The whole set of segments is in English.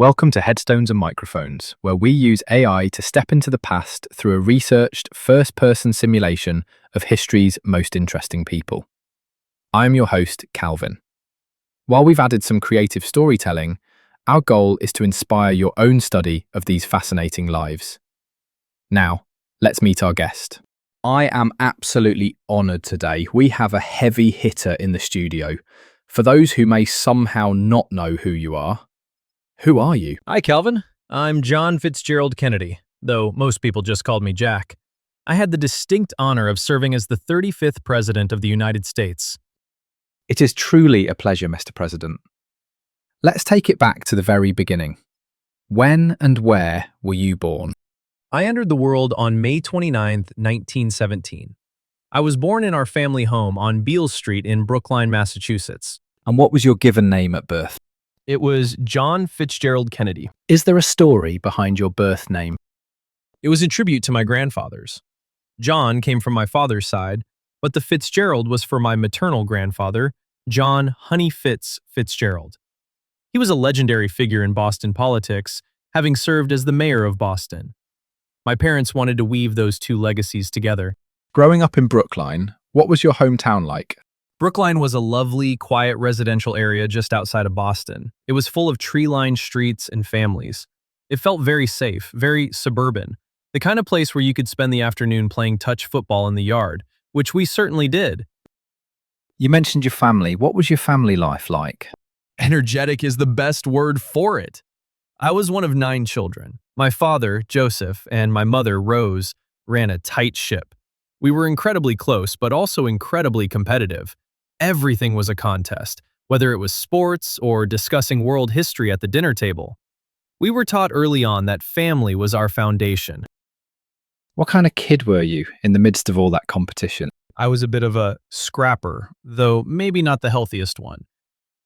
Welcome to Headstones and Microphones, where we use AI to step into the past through a researched, first-person simulation of history's most interesting people. I'm your host, Calvin. While we've added some creative storytelling, our goal is to inspire your own study of these fascinating lives. Now, let's meet our guest. I am absolutely honoured today. We have a heavy hitter in the studio. For those who may somehow not know who you are, who are you? Hi, Calvin. I'm John Fitzgerald Kennedy, though most people just called me Jack. I had the distinct honor of serving as the 35th President of the United States. It is truly a pleasure, Mr. President. Let's take it back to the very beginning. When and where were you born? I entered the world on May 29, 1917. I was born in our family home on Beale Street in Brookline, Massachusetts. And what was your given name at birth? It was John Fitzgerald Kennedy. Is there a story behind your birth name? It was a tribute to my grandfathers. John came from my father's side, but the Fitzgerald was for my maternal grandfather, John Honey Fitzgerald. He was a legendary figure in Boston politics, having served as the mayor of Boston. My parents wanted to weave those two legacies together. Growing up in Brookline, what was your hometown like? Brookline was a lovely, quiet residential area just outside of Boston. It was full of tree-lined streets and families. It felt very safe, very suburban, the kind of place where you could spend the afternoon playing touch football in the yard, which we certainly did. You mentioned your family. What was your family life like? Energetic is the best word for it. I was one of 9 children. My father, Joseph, and my mother, Rose, ran a tight ship. We were incredibly close, but also incredibly competitive. Everything was a contest, whether it was sports or discussing world history at the dinner table. We were taught early on that family was our foundation. What kind of kid were you in the midst of all that competition? I was a bit of a scrapper, though maybe not the healthiest one.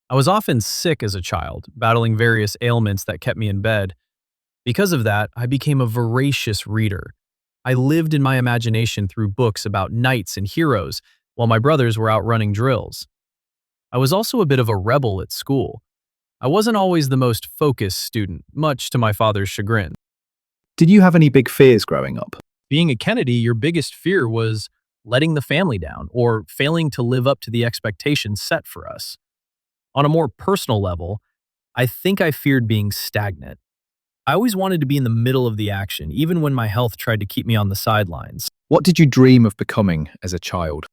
I was often sick as a child, battling various ailments that kept me in bed. Because of that, I became a voracious reader. I lived in my imagination through books about knights and heroes, while my brothers were out running drills. I was also a bit of a rebel at school. I wasn't always the most focused student, much to my father's chagrin. Did you have any big fears growing up? Being a Kennedy, your biggest fear was letting the family down or failing to live up to the expectations set for us. On a more personal level, I think I feared being stagnant. I always wanted to be in the middle of the action, even when my health tried to keep me on the sidelines. What did you dream of becoming as a child?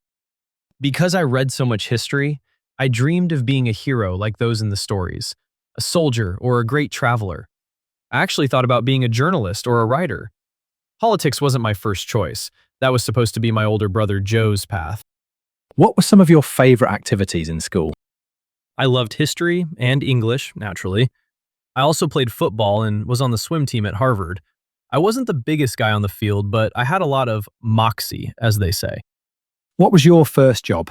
Because I read so much history, I dreamed of being a hero like those in the stories, a soldier or a great traveler. I actually thought about being a journalist or a writer. Politics wasn't my first choice. That was supposed to be my older brother Joe's path. What were some of your favorite activities in school? I loved history and English, naturally. I also played football and was on the swim team at Harvard. I wasn't the biggest guy on the field, but I had a lot of moxie, as they say. What was your first job?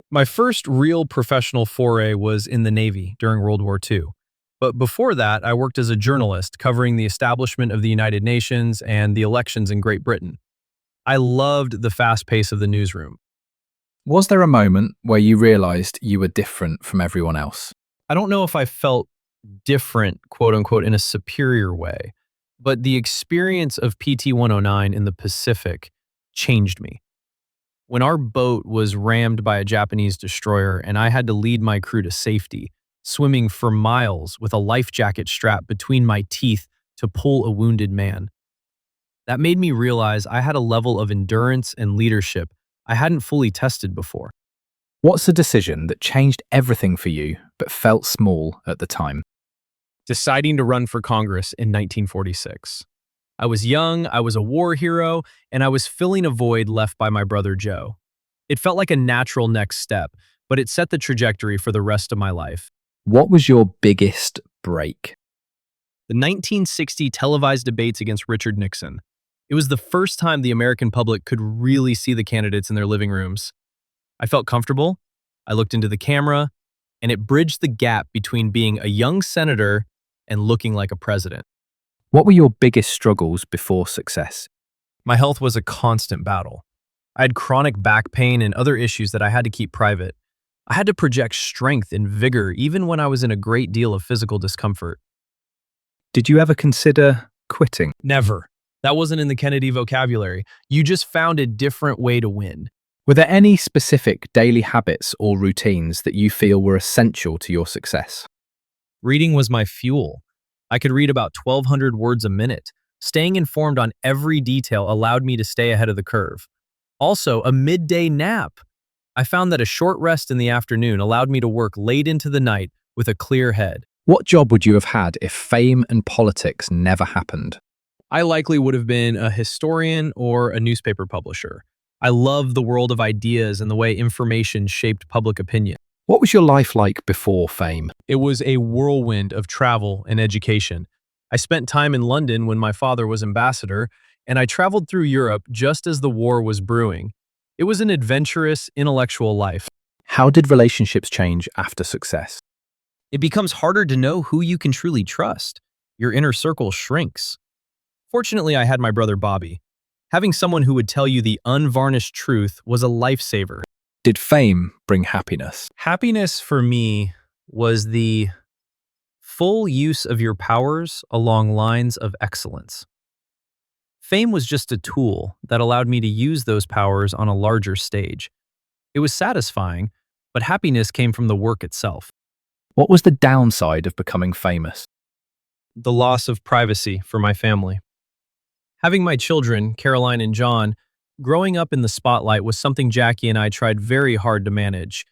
My first real professional foray was in the Navy during World War II. But before that, I worked as a journalist covering the establishment of the United Nations and the elections in Great Britain. I loved the fast pace of the newsroom. Was there a moment where you realized you were different from everyone else? I don't know if I felt different, quote unquote, in a superior way, but the experience of PT 109 in the Pacific changed me. When our boat was rammed by a Japanese destroyer and I had to lead my crew to safety, swimming for miles with a life jacket strapped between my teeth to pull a wounded man. That made me realize I had a level of endurance and leadership I hadn't fully tested before. What's a decision that changed everything for you but felt small at the time? Deciding to run for Congress in 1946. I was young, I was a war hero, and I was filling a void left by my brother Joe. It felt like a natural next step, but it set the trajectory for the rest of my life. What was your biggest break? The 1960 televised debates against Richard Nixon. It was the first time the American public could really see the candidates in their living rooms. I felt comfortable, I looked into the camera, and it bridged the gap between being a young senator and looking like a president. What were your biggest struggles before success? My health was a constant battle. I had chronic back pain and other issues that I had to keep private. I had to project strength and vigor even when I was in a great deal of physical discomfort. Did you ever consider quitting? Never. That wasn't in the Kennedy vocabulary. You just found a different way to win. Were there any specific daily habits or routines that you feel were essential to your success? Reading was my fuel. I could read about 1,200 words a minute. Staying informed on every detail allowed me to stay ahead of the curve. Also, a midday nap. I found that a short rest in the afternoon allowed me to work late into the night with a clear head. What job would you have had if fame and politics never happened? I likely would have been a historian or a newspaper publisher. I love the world of ideas and the way information shaped public opinion. What was your life like before fame? It was a whirlwind of travel and education. I spent time in London when my father was ambassador, and I traveled through Europe just as the war was brewing. It was an adventurous, intellectual life. How did relationships change after success? It becomes harder to know who you can truly trust. Your inner circle shrinks. Fortunately, I had my brother Bobby. Having someone who would tell you the unvarnished truth was a lifesaver. Did fame bring happiness? Happiness for me was the full use of your powers along lines of excellence. Fame was just a tool that allowed me to use those powers on a larger stage. It was satisfying, but happiness came from the work itself. What was the downside of becoming famous? The loss of privacy for my family. Having my children, Caroline and John, growing up in the spotlight was something Jackie and I tried very hard to manage.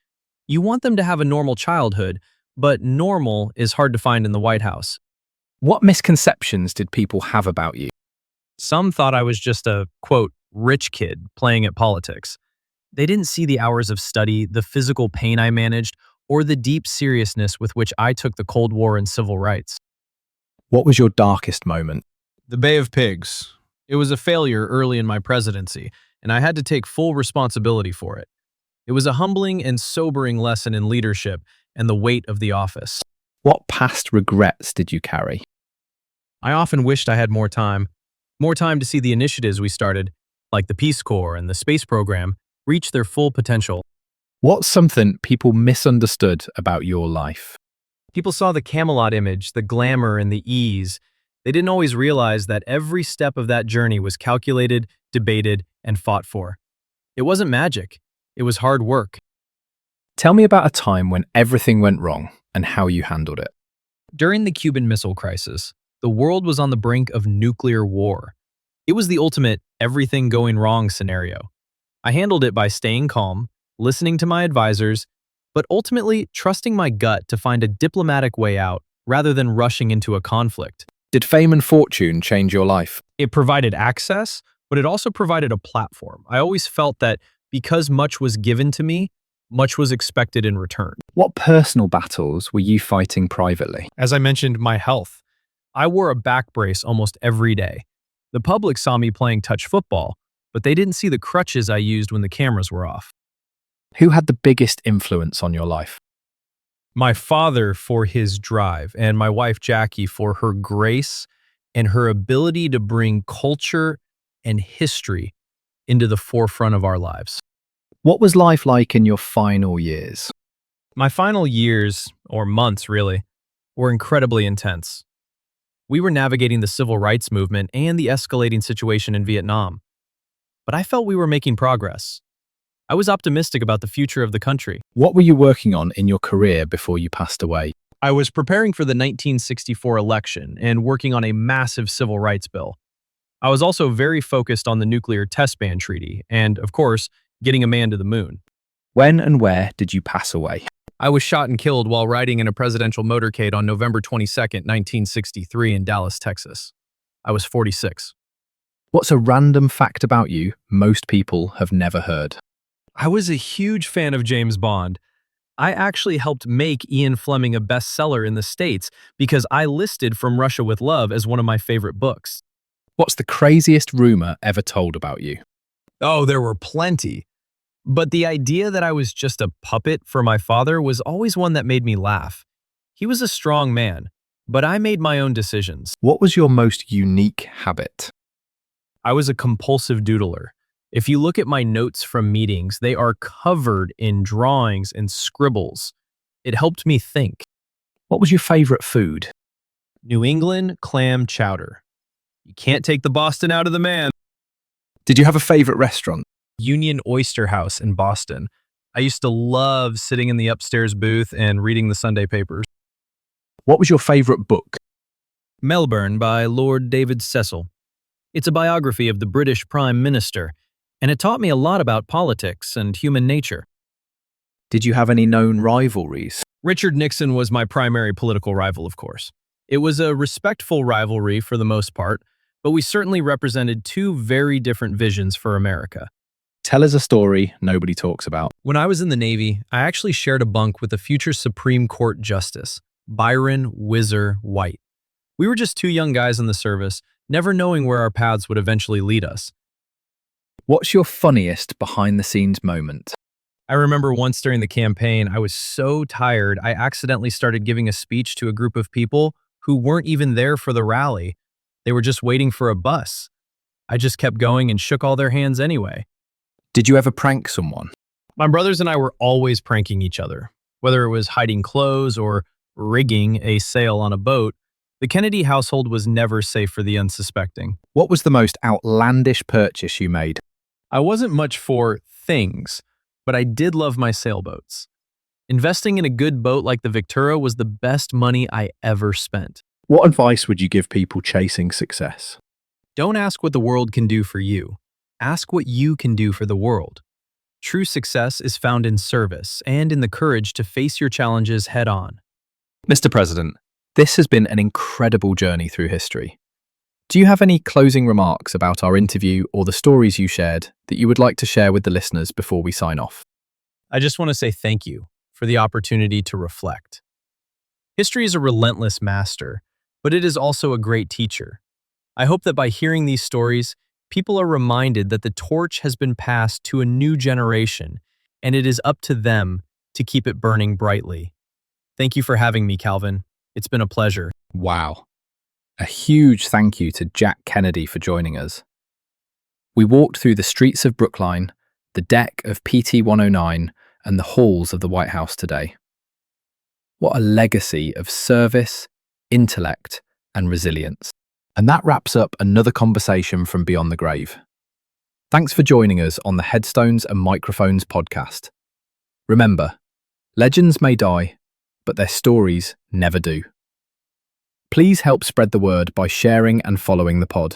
You want them to have a normal childhood, but normal is hard to find in the White House. What misconceptions did people have about you? Some thought I was just a, quote, rich kid playing at politics. They didn't see the hours of study, the physical pain I managed, or the deep seriousness with which I took the Cold War and civil rights. What was your darkest moment? The Bay of Pigs. It was a failure early in my presidency, and I had to take full responsibility for it. It was a humbling and sobering lesson in leadership and the weight of the office. What past regrets did you carry? I often wished I had more time to see the initiatives we started, like the Peace Corps and the space program, reach their full potential. What's something people misunderstood about your life? People saw the Camelot image, the glamour and the ease. They didn't always realize that every step of that journey was calculated, debated, and fought for. It wasn't magic. It was hard work. Tell me about a time when everything went wrong and how you handled it. During the Cuban Missile Crisis, the world was on the brink of nuclear war. It was the ultimate everything going wrong scenario. I handled it by staying calm, listening to my advisors, but ultimately trusting my gut to find a diplomatic way out rather than rushing into a conflict. Did fame and fortune change your life? It provided access, but it also provided a platform. I always felt that because much was given to me, much was expected in return. What personal battles were you fighting privately? As I mentioned, my health. I wore a back brace almost every day. The public saw me playing touch football, but they didn't see the crutches I used when the cameras were off. Who had the biggest influence on your life? My father for his drive, and my wife Jackie for her grace and her ability to bring culture and history into the forefront of our lives. What was life like in your final years? My final years, or months really, were incredibly intense. We were navigating the civil rights movement and the escalating situation in Vietnam. But I felt we were making progress. I was optimistic about the future of the country. What were you working on in your career before you passed away? I was preparing for the 1964 election and working on a massive civil rights bill. I was also very focused on the nuclear test ban treaty and, of course, getting a man to the moon. When and where did you pass away? I was shot and killed while riding in a presidential motorcade on November 22nd, 1963 in Dallas, Texas. I was 46. What's a random fact about you most people have never heard? I was a huge fan of James Bond. I actually helped make Ian Fleming a bestseller in the States because I listed From Russia with Love as one of my favorite books. What's the craziest rumor ever told about you? Oh, there were plenty. But the idea that I was just a puppet for my father was always one that made me laugh. He was a strong man, but I made my own decisions. What was your most unique habit? I was a compulsive doodler. If you look at my notes from meetings, they are covered in drawings and scribbles. It helped me think. What was your favorite food? New England clam chowder. You can't take the Boston out of the man. Did you have a favorite restaurant? Union Oyster House in Boston. I used to love sitting in the upstairs booth and reading the Sunday papers. What was your favorite book? Melbourne by Lord David Cecil. It's a biography of the British Prime Minister, and it taught me a lot about politics and human nature. Did you have any known rivalries? Richard Nixon was my primary political rival, of course. It was a respectful rivalry for the most part, but we certainly represented two very different visions for America. Tell us a story nobody talks about. When I was in the Navy, I actually shared a bunk with a future Supreme Court Justice, Byron Whizzer White. We were just two young guys in the service, never knowing where our paths would eventually lead us. What's your funniest behind-the-scenes moment? I remember once during the campaign, I was so tired, I accidentally started giving a speech to a group of people who weren't even there for the rally. They were just waiting for a bus. I just kept going and shook all their hands anyway. Did you ever prank someone? My brothers and I were always pranking each other. Whether it was hiding clothes or rigging a sail on a boat, the Kennedy household was never safe for the unsuspecting. What was the most outlandish purchase you made? I wasn't much for things, but I did love my sailboats. Investing in a good boat like the Victura was the best money I ever spent. What advice would you give people chasing success? Don't ask what the world can do for you. Ask what you can do for the world. True success is found in service and in the courage to face your challenges head on. Mr. President, this has been an incredible journey through history. Do you have any closing remarks about our interview or the stories you shared that you would like to share with the listeners before we sign off? I just want to say thank you for the opportunity to reflect. History is a relentless master, but it is also a great teacher. I hope that by hearing these stories, people are reminded that the torch has been passed to a new generation, and it is up to them to keep it burning brightly. Thank you for having me, Calvin. It's been a pleasure. Wow. A huge thank you to Jack Kennedy for joining us. We walked through the streets of Brookline, the deck of PT-109, and the halls of the White House today. What a legacy of service, intellect, and resilience. And that wraps up another conversation from Beyond the Grave. Thanks for joining us on the Headstones and Microphones podcast. Remember, legends may die, but their stories never do. Please help spread the word by sharing and following the pod.